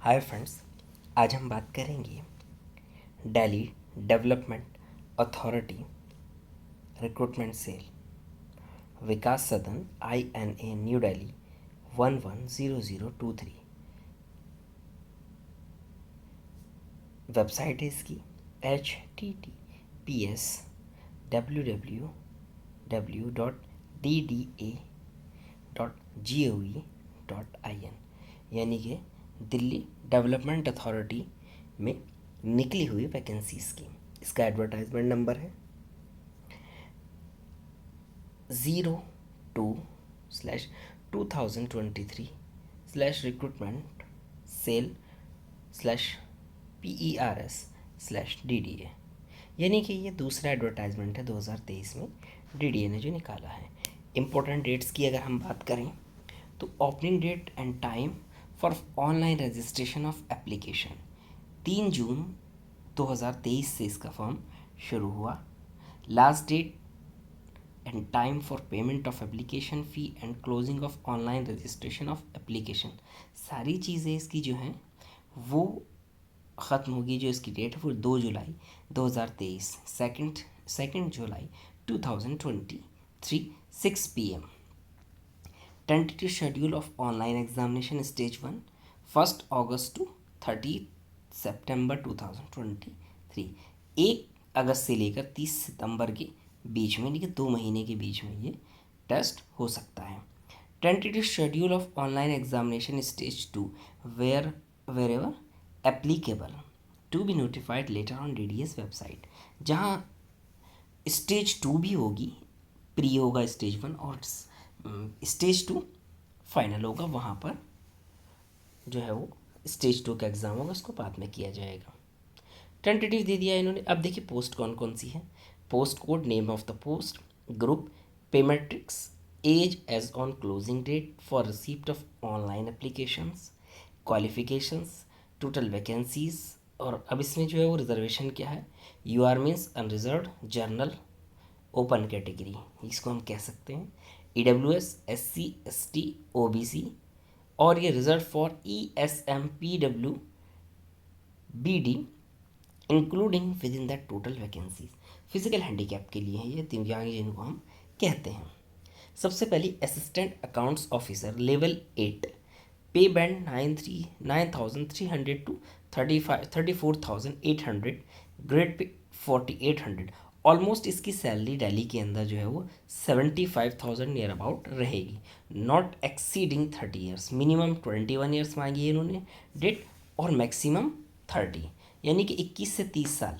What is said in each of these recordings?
Hi friends, आज हम बात करेंगे Delhi development authority recruitment cell Vikas Sadan INA new Delhi 110023। Website है इसकी https://www.dda.gov.in, यानी कि दिल्ली डेवलपमेंट अथॉरिटी में निकली हुई वैकेंसीज की। इसका एडवर्टाइजमेंट नंबर है 02/2023/recruitment/sale/PERS/DDA, यानी कि ये दूसरा एडवर्टाइजमेंट है 2023 में DDA ने जो निकाला है। इम्पोर्टेंट डेट्स की अगर हम बात करें तो opening date and time for online registration of application 3 जून 2023 से इसका फॉर्म शुरू हुआ। Last date and time for payment of application fee and closing of online registration of application, सारी चीज़ें इसकी जो हैं वो ख़त्म होगी। जो इसकी डेट है वो 2 जुलाई 2023, second July 2023 6 PM। Tentative schedule of online examination stage 1 1 अगस्त टू 30 सितंबर 2023, 1 अगस्त से लेकर 30 सितंबर के बीच में, यानी कि 2 महीने के बीच में ये टेस्ट हो सकता है। Tentative schedule of online examination stage 2 wherever applicable to be notified later on DDS website, जहाँ स्टेज 2 भी होगी, प्री होगा स्टेज 1 और स्टेज 2 फाइनल होगा। वहाँ पर जो है वो स्टेज 2 का एग्ज़ाम होगा, उसको बाद में किया जाएगा। टेंटेटिव दे दिया इन्होंने। अब देखिए पोस्ट कौन कौन सी है। Post code, name of the post, group, pay matrix, age age on closing date for receipt of online applications, qualifications, total vacancies. और अब इसमें जो है वो रिजर्वेशन क्या है, UR means unreserve, general, open category, इसको हम कह सकते हैं, EWS, SC, ST, OBC, और ये reserve for ESM, PW, BD including with in that total vacancies. Physical handicap के लिए है ये, दिव्यांग जिनको हम कहते हैं। सबसे पहली असिस्टेंट अकाउंट्स ऑफिसर लेवल 8, पे band 9,300 to 34,800, grade pay 4,800। Almost इसकी सैलरी दिल्ली के अंदर जो है वो 75,000 नियर अबाउट रहेगी, not exceeding 30 years. Minimum 21 years मांगी है इन्होंने डेट, और मैक्सिमम 30, यानी कि 21 से 30 साल।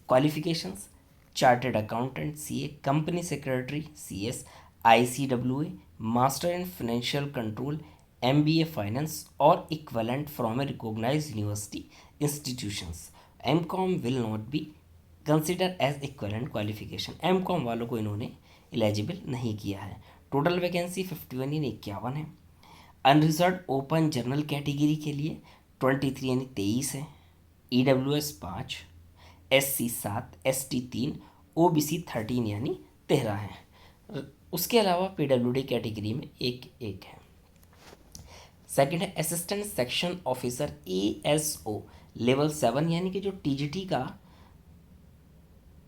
Qualifications, chartered accountant CA, company secretary CS, ICWA, master in financial control, MBA finance और equivalent from a recognised university institutions. MCOM will not be consider as equivalent qualification. MCOM वालों को इन्होंने eligible नहीं किया है। टोटल वैकेंसी 51 यानी 51 है। Unreserved open general category के लिए 23 यानी 23 है, EWS 5, SC 7, ST 3, OBC 13 यानी 13 है। उसके अलावा PWD कैटेगरी में एक है। सेकंड है assistant section officer ASO level 7, यानी कि जो TGT का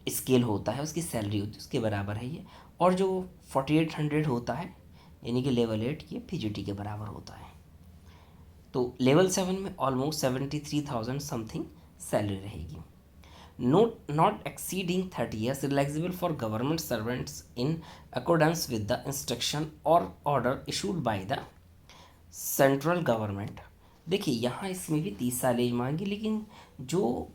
स्केल होता है उसकी सैलरी होती है उसके बराबर है ये, और जो 4800 होता है यानी कि लेवल 8 ये PGT के बराबर होता है। तो लेवल 7 में ऑलमोस्ट 73,000 समथिंग सैलरी रहेगी। Not exceeding 30 years, relaxable for government servants in accordance with the instruction और order issued by the central government. देखिए यहाँ इसमें भी 30 साल एज मांगी, लेकिन जो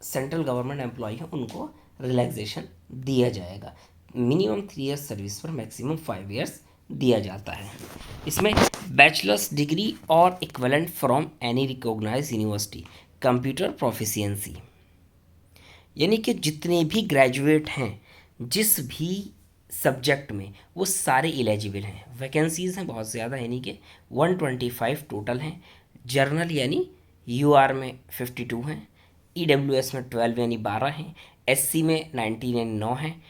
सेंट्रल गवर्नमेंट एम्प्लॉय है उनको रिलैक्सेशन दिया जाएगा। मिनिमम 3 ईयर्स सर्विस पर मैक्सिमम 5 ईयर्स दिया जाता है। इसमें बैचलर्स डिग्री और equivalent from any recognised university, computer proficiency, यानी कि जितने भी ग्रेजुएट हैं जिस भी सब्जेक्ट में वो सारे एलिजिबल हैं। वैकेंसीज़ हैं बहुत ज़्यादा, यानी कि 125 टोटल हैं। जर्नल यानी UR में 52 हैं, EWS में 12 यानी 12 हैं, SC में 19 यानी 9 हैं,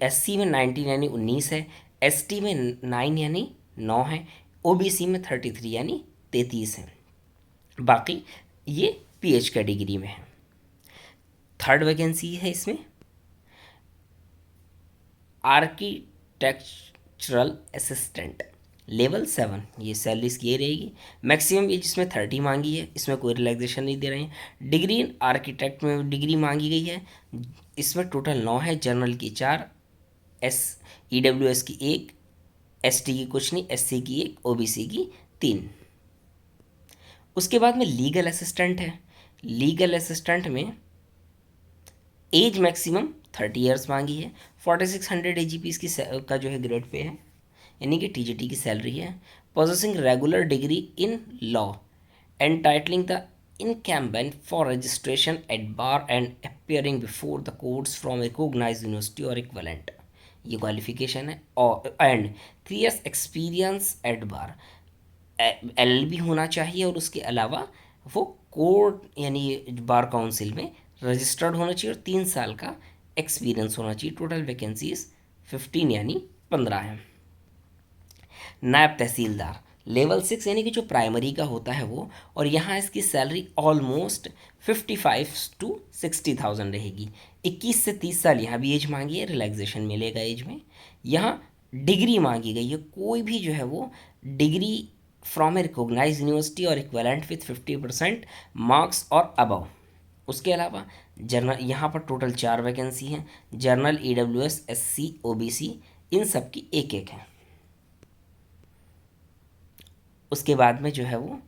SC में 19 यानी 19 है, ST में 9 यानी 9 है, OBC में 33 यानी 33 है। बाकी ये पीएच कैटेगरी में है। थर्ड वैकेंसी है इसमें आर्किटेक्चरल असिस्टेंट लेवल 7, ये सैलरी इसकी ये रहेगी। मैक्सिमम एज इसमें 30 मांगी है, इसमें कोई रिलैक्सेशन नहीं दे रहे हैं। डिग्री इन आर्किटेक्ट में डिग्री मांगी गई है, इसमें टोटल 9 है, जनरल की 4, एस ईडब्ल्यूएस की 1, एसटी की कुछ नहीं, एससी की 1, ओबीसी की 3। उसके बाद में लीगल असिस्टेंट है। लीगल असिस्टेंट में एज मैक्सिमम 30 ईयर्स मांगी है। 4600 AGP इसकी का जो है ग्रेड पे है, यानी कि टीजीटी की सैलरी है। Possessing regular degree in law entitling the incumbent for registration at bar and appearing before the courts from recognised university और इक्विवेलेंट, ये क्वालिफिकेशन है। और and 3 years experience at bar, LLB होना चाहिए, और उसके अलावा वो कोर्ट यानी बार काउंसिल में रजिस्टर्ड होना चाहिए, और 3 साल का एक्सपीरियंस होना चाहिए। टोटल वैकेंसीज 15 यानी 15 है। नायब तहसीलदार लेवल 6 यानी कि जो प्राइमरी का होता है वो, और यहाँ इसकी सैलरी ऑलमोस्ट 55 to 60,000 रहेगी। 21 से 30 साल यहाँ भी एज मांगी है, रिलैक्सेशन मिलेगा एज में। यहाँ डिग्री मांगी गई है, कोई भी जो है वो degree from a recognise university और इक्वलेंट विथ 50% मार्क्स और अबव। उसके अलावा जर्नल, यहाँ पर टोटल 4 वैकेंसी हैं। जर्नल, EWS, SC, OBC, इन सब की एक एक है। उसके बाद में जो है वो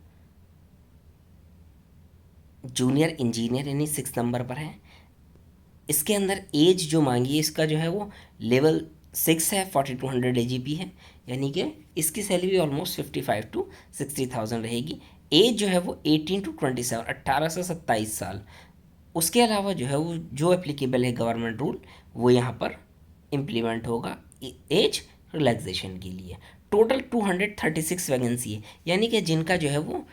जूनियर इंजीनियर यानी 6 नंबर पर है। इसके अंदर एज जो मांगी है इसका जो है वो लेवल 6 है, 4200 AGP है, यानी कि इसकी सैलरी ऑलमोस्ट 55 to 60,000 रहेगी। एज जो है वो 18 to 27, 18 से 27 साल। उसके अलावा जो है वो जो एप्लीकेबल है गवर्नमेंट रूल वो यहाँ पर इम्प्लीमेंट होगा एज रिलैक्सेशन के लिए। टोटल 236 वैकेंसी है, यानी कि जिनका जो है वो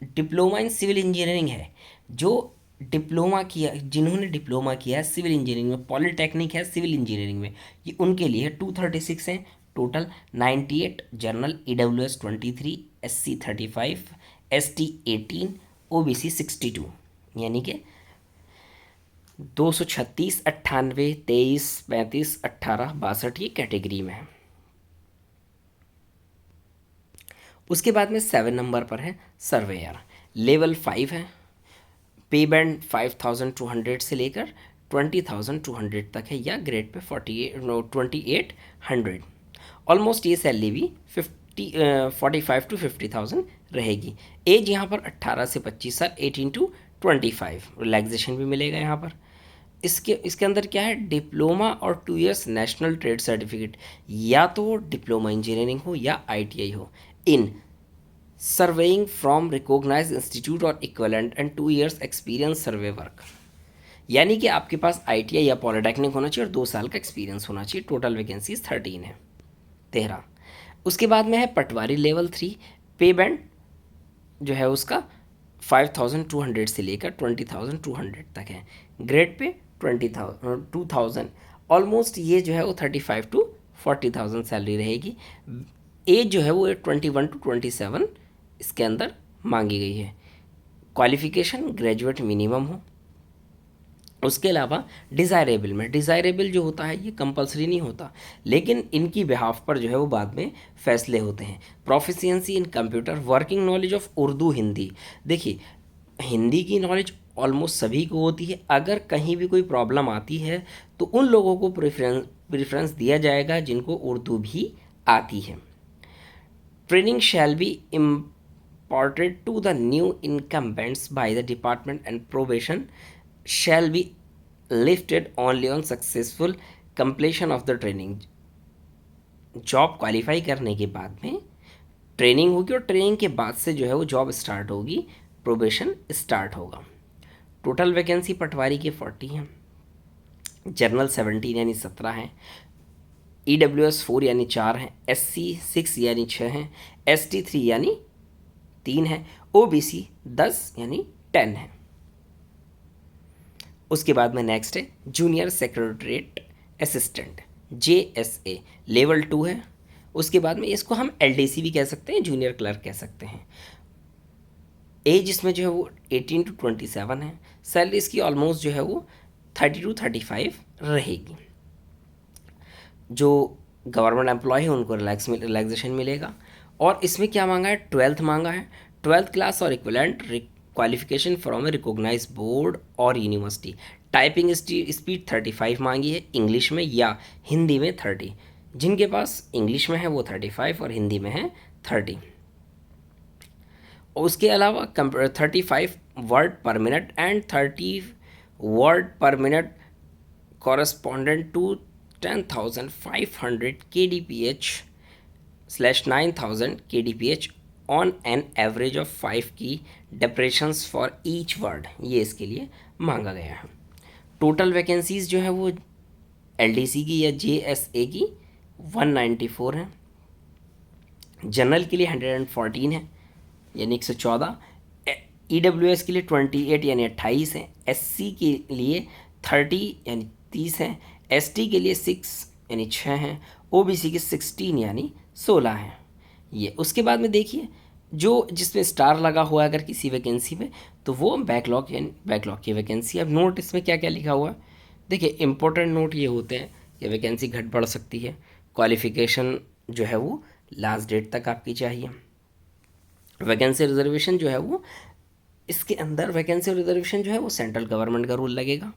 डिप्लोमा इन सिविल इंजीनियरिंग है, जो डिप्लोमा किया, जिन्होंने डिप्लोमा किया है सिविल इंजीनियरिंग में, पॉलिटेक्निक है सिविल इंजीनियरिंग में, ये उनके लिए 236 हैं total. 98 general, EWS 23, SC 35, ST 18, OBC 62, यानी कि 236, 98, 23, 35, 18, 62 ये कैटेगरी में है। उसके बाद में 7 नंबर पर है सर्वेयर, लेवल 5 है। पे बैंड 5200 से लेकर 20,200 तक है, या ग्रेड पे 2800। ऑलमोस्ट ये सैलरी भी 45 to 50,000 रहेगी। एज यहाँ पर 18 से 25 साल, 18 to 25, रिलैक्सेशन भी मिलेगा यहाँ पर। इसके अंदर क्या है, डिप्लोमा और 2 years नेशनल ट्रेड सर्टिफिकेट, या तो डिप्लोमा इंजीनियरिंग हो या ITI हो इन सर्वेइंग फ्रॉम रिकॉग्नाइज्ड इंस्टीट्यूट और equivalent and 2 years experience survey work, यानी कि आपके पास ITI या पॉलिटेक्निक होना चाहिए और 2 साल का एक्सपीरियंस होना चाहिए। टोटल वैकेंसीज 13 है, 13। उसके बाद में है पटवारी लेवल 3, पे बैंड जो है उसका 5200 से लेकर 20,200 तक है, ग्रेड पे 20,000 ऑलमोस्ट ये जो है वो 35 to 40,000 सैलरी रहेगी। एज जो है वो 21 to 27 इसके अंदर मांगी गई है। क्वालिफिकेशन ग्रेजुएट मिनिमम हो। उसके अलावा डिज़ायरेबल में, डिज़ायरेबल जो होता है ये कंपलसरी नहीं होता, लेकिन इनकी बिहाफ पर जो है वो बाद में फैसले होते हैं। Proficiency in computer, working knowledge of Urdu, Hindi. देखिए हिंदी की नॉलेज ऑलमोस्ट सभी को होती है, अगर कहीं भी कोई प्रॉब्लम आती है तो उन लोगों को प्रेफरेंस दिया जाएगा जिनको उर्दू भी आती है। Training shall be imparted to the new incumbents by the department and probation shall be lifted only on successful completion of the training। Job qualify करने के बाद में ट्रेनिंग होगी, और ट्रेनिंग के बाद से जो है वो जॉब स्टार्ट होगी, प्रोबेशन स्टार्ट होगा। टोटल वैकेंसी पटवारी के 40 हैं, जनरल 17 यानी 17 हैं, EWS 4 यानी 4 हैं, SC 6 यानी 6 हैं, ST 3 यानी 3 है, OBC 10 यानी 10 है। उसके बाद में नेक्स्ट है junior secretariat assistant, JSA level 2 है। उसके बाद में इसको हम LDC भी कह सकते हैं, जूनियर क्लर्क कह सकते हैं। एज इसमें जो है वो 18 to 27 है। सैलरी इसकी ऑलमोस्ट जो है वो 30 to 35 रहेगी। जो गवर्नमेंट एम्प्लॉय है उनको रिलैक्सेशन मिलेगा। और इसमें क्या मांगा है, 12th मांगा है, 12th क्लास और equivalent qualification from a recognise board और यूनिवर्सिटी। टाइपिंग स्पीड 35 मांगी है इंग्लिश में या हिंदी में 30। जिनके पास इंग्लिश में है वो 35 और हिंदी में है 30। और उसके अलावा 35 वर्ड पर मिनट एंड 30 वर्ड पर minute correspondent to 10,500 kdph/9,000 kdph on an average of 5 की depressions for each word, ये इसके लिए मांगा गया है। टोटल वैकेंसीज जो है वो एलडीसी की या जेएसए की 194 है, जनरल के लिए 114 है यानी 114, ईडब्ल्यूएस के लिए 28 यानी 28 है, एससी के लिए 30 यानी 30 है, एसटी के लिए 6 यानी 6 हैं, ओबीसी के 16 यानी 16 हैं। ये उसके बाद में देखिए जो जिसमें स्टार लगा हुआ है अगर किसी वैकेंसी में तो वो बैकलॉग यानी बैकलॉग की वैकेंसी। अब नोट इसमें क्या क्या लिखा हुआ है, देखिए इंपॉर्टेंट नोट ये होते हैं कि वैकेंसी घट बढ़ सकती है, क्वालिफिकेशन जो है वो लास्ट डेट तक आपकी चाहिए, वैकेंसी रिजर्वेशन जो है वो इसके अंदर वैकेंसी रिजर्वेशन जो है वो सेंट्रल गवर्नमेंट का रूल लगेगा।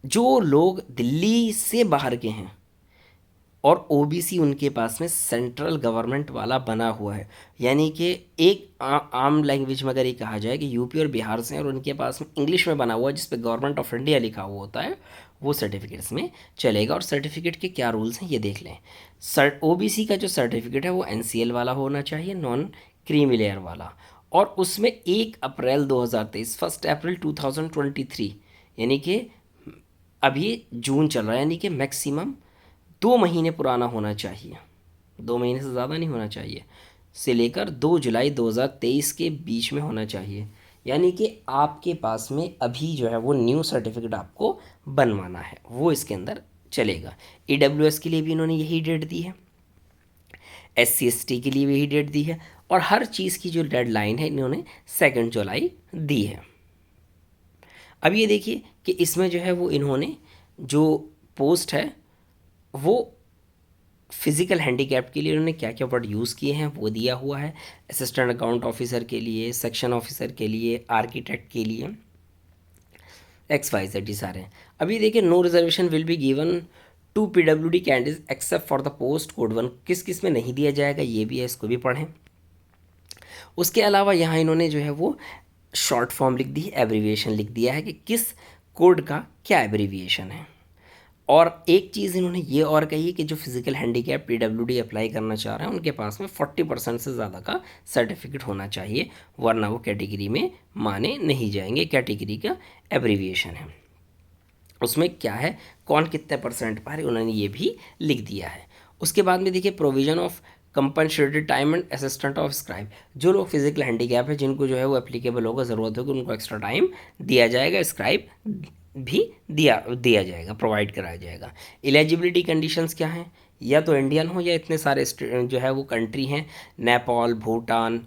जो लोग दिल्ली से बाहर के हैं और ओबीसी उनके पास में सेंट्रल गवर्नमेंट वाला बना हुआ है, यानी कि एक आम लैंग्वेज में अगर ये कहा जाए कि यूपी और बिहार से हैं और उनके पास में इंग्लिश में बना हुआ है जिस पे गवर्नमेंट ऑफ इंडिया लिखा हुआ होता है, वो सर्टिफिकेट्स में चलेगा। और सर्टिफिकेट के क्या रूल्स हैं ये देख लें। ओबीसी का जो सर्टिफिकेट है वो एनसीएल वाला होना चाहिए, नॉन क्रीमी लेयर वाला, और उसमें 1 अप्रैल 2023 1 अप्रैल 2023 यानी कि अभी जून चल रहा है, यानी कि मैक्सिमम 2 महीने पुराना होना चाहिए, 2 महीने से ज़्यादा नहीं होना चाहिए, से लेकर 2 जुलाई 2023 के बीच में होना चाहिए। यानी कि आपके पास में अभी जो है वो न्यू सर्टिफिकेट आपको बनवाना है, वो इसके अंदर चलेगा। ईडब्ल्यूएस के लिए भी इन्होंने यही डेट दी है, SC/ST के लिए भी यही डेट दी है, और हर चीज़ की जो डेडलाइन है इन्होंने 2 जुलाई दी है। अब ये देखिए कि इसमें जो है वो इन्होंने जो पोस्ट है वो फिज़िकल हैंडीकैप के लिए इन्होंने क्या क्या वर्ड यूज़ किए हैं वो दिया हुआ है। असिस्टेंट अकाउंट ऑफिसर के लिए, सेक्शन ऑफिसर के लिए, आर्किटेक्ट के लिए, XYZ सारे हैं। अभी देखिए no reservation will be given to PWD candidate except for the post code 1, किस किस में नहीं दिया जाएगा ये भी है, इसको भी पढ़ें। उसके अलावा यहाँ इन्होंने जो है वो शॉर्ट फॉर्म लिख दी है, एब्रीविएशन लिख दिया है कि किस कोड का क्या एब्रीविएशन है। और एक चीज़ इन्होंने ये और कही है कि जो फिज़िकल हैंडीकैप PWD अप्लाई करना चाह रहे हैं उनके पास में 40% से ज़्यादा का सर्टिफिकेट होना चाहिए, वरना वो कैटेगरी में माने नहीं जाएंगे। कैटेगरी का एब्रीविएशन है, उसमें क्या है कौन कितने परसेंट पर है उन्होंने ये भी लिख दिया है। उसके बाद में देखिए provision of compensated time and assistant of scribe, जो लोग फिजिकल हैंडीकैप है जिनको जो है वो एप्लीकेबल होगा, ज़रूरत होगी उनको एक्स्ट्रा टाइम दिया जाएगा, स्क्राइब भी दिया जाएगा, प्रोवाइड कराया जाएगा। एलिजिबिलिटी कंडीशंस क्या हैं, या तो इंडियन हो या इतने सारे जो है वो कंट्री हैं, नेपाल, भूटान,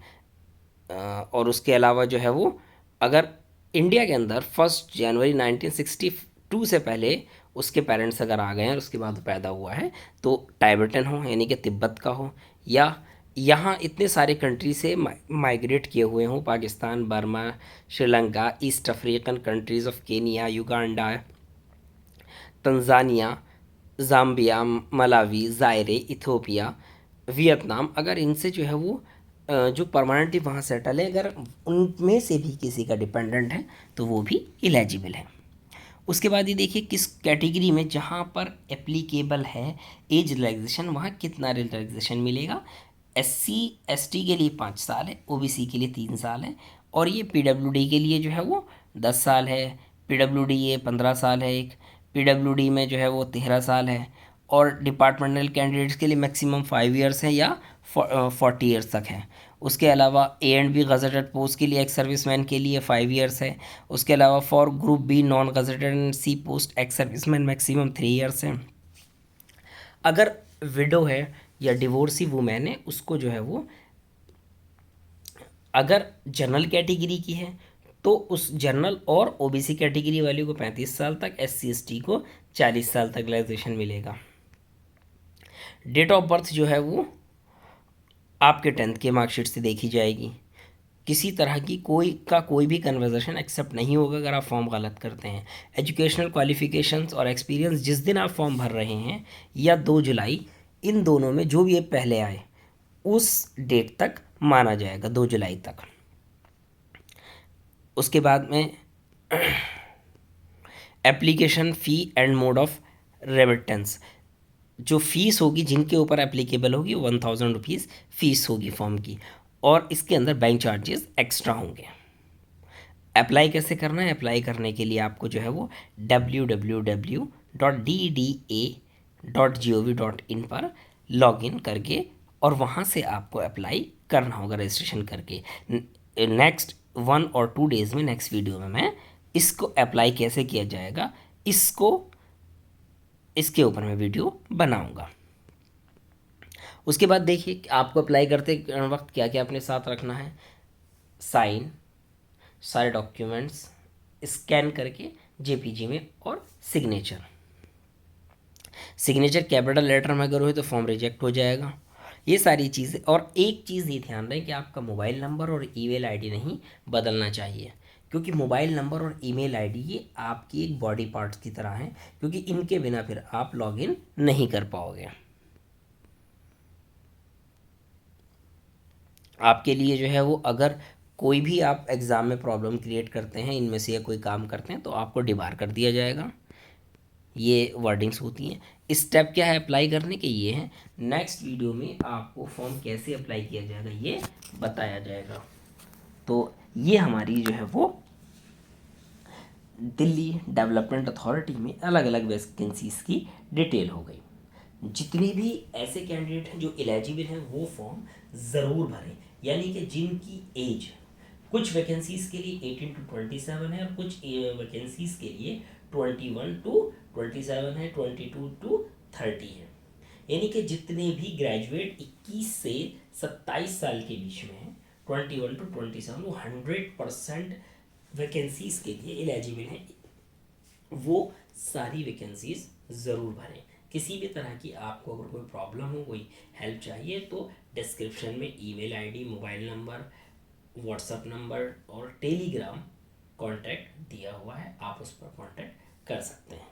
और उसके अलावा जो है वो अगर इंडिया के अंदर 1 जनवरी 1962 से पहले उसके पेरेंट्स अगर आ गए हैं और उसके बाद पैदा हुआ है तो टाइबेटन हो यानी कि तिब्बत का हो, या यहाँ इतने सारे कंट्री से माइग्रेट किए हुए हों, Pakistan, Burma, Sri Lanka, East African countries of Kenya, Uganda, Tanzania, Zambia, Malawi, Zaire, Ethiopia, Vietnam, अगर इनसे जो है वो जो परमानेंटली वहाँ सेटल है अगर उनमें से भी किसी का डिपेंडेंट है तो वो भी एलिजिबल है। उसके बाद ये देखिए किस कैटेगरी में जहाँ पर एप्लीकेबल है एज रिलैक्सेशन वहाँ कितना रिलैक्सेशन मिलेगा। SC/ST के लिए 5 साल है, OBC के लिए 3 साल है, और ये PWD के लिए जो है वो 10 साल है, PWD 15 साल है, एक PWD में जो है वो 13 साल है, और डिपार्टमेंटल कैंडिडेट्स के लिए मैक्सिमम 5 ईयर्स है या 40 ईयर्स तक है। उसके अलावा A&B गजेटेड पोस्ट के लिए एक्स सर्विसमैन के लिए 5 ईयर्स है। उसके अलावा for group B non gazetted and C post ex serviceman maximum 3 years है। अगर विडो है या डिवोर्सी वुमेन है उसको जो है वो अगर जनरल कैटेगरी की है तो उस जनरल और ओबीसी कैटेगरी वाले को 35 साल तक, SC ST को 40 साल तक रिलैक्सेशन मिलेगा। डेट ऑफ बर्थ जो है वो आपके 10th के मार्कशीट से देखी जाएगी। किसी तरह की कोई भी कन्वर्जेशन एक्सेप्ट नहीं होगा अगर आप फॉर्म गलत करते हैं। एजुकेशनल क्वालिफिकेशंस और एक्सपीरियंस जिस दिन आप फॉर्म भर रहे हैं या 2 जुलाई, इन दोनों में जो भी ये पहले आए उस डेट तक माना जाएगा, 2 जुलाई तक। उसके बाद में application fee and mode of remittance, जो फीस होगी जिनके ऊपर एप्लीकेबल होगी 1000 रुपीज़ फीस होगी फॉर्म की, और इसके अंदर बैंक चार्जेस एक्स्ट्रा होंगे। अप्लाई कैसे करना है? अप्लाई करने के लिए आपको जो है वो www.dda.gov.in पर लॉगिन करके और वहाँ से आपको अप्लाई करना होगा रजिस्ट्रेशन करके। नेक्स्ट 1 और 2 डेज़ में, नेक्स्ट वीडियो में मैं इसको अप्लाई कैसे किया जाएगा इसके ऊपर मैं वीडियो बनाऊंगा। उसके बाद देखिए कि आपको अप्लाई करते वक्त क्या क्या अपने साथ रखना है। साइन, सारे डॉक्यूमेंट्स स्कैन करके JPG में, और सिग्नेचर कैपिटल लेटर में अगर हो तो फॉर्म रिजेक्ट हो जाएगा। ये सारी चीज़ें, और एक चीज़ ये ध्यान रहे कि आपका मोबाइल नंबर और ईमेल आईडी नहीं बदलना चाहिए, क्योंकि मोबाइल नंबर और ईमेल आईडी ये आपकी एक बॉडी पार्ट्स की तरह हैं, क्योंकि इनके बिना फिर आप लॉगिन नहीं कर पाओगे। आपके लिए जो है वो, अगर कोई भी आप एग्ज़ाम में प्रॉब्लम क्रिएट करते हैं, इनमें से या कोई काम करते हैं, तो आपको डिबार कर दिया जाएगा। ये वर्डिंग्स होती हैं। स्टेप क्या है अप्लाई करने के, ये हैं। नेक्स्ट वीडियो में आपको फॉर्म कैसे अप्लाई किया जाएगा ये बताया जाएगा। तो ये हमारी जो है वो दिल्ली डेवलपमेंट अथॉरिटी में अलग अलग वैकेंसीज़ की डिटेल हो गई। जितने भी ऐसे कैंडिडेट हैं जो एलिजिबल हैं वो फॉर्म ज़रूर भरें, यानी कि जिनकी एज कुछ वैकेंसीज़ के लिए 18 to 27 है, और कुछ वैकेंसीज़ के लिए 21 to 27 है, 22 to 30 है। यानी कि जितने भी ग्रेजुएट 21 से 27 साल के बीच में हैं, 21 to 27, वो 100% वैकेंसीज़ के लिए एलिजिबल हैं। वो सारी वैकेंसीज ज़रूर भरें। किसी भी तरह की आपको अगर कोई प्रॉब्लम हो, कोई हेल्प चाहिए, तो डिस्क्रिप्शन में email ID, mobile number, WhatsApp number और टेलीग्राम कॉन्टैक्ट दिया हुआ है, आप उस पर कॉन्टैक्ट कर सकते हैं।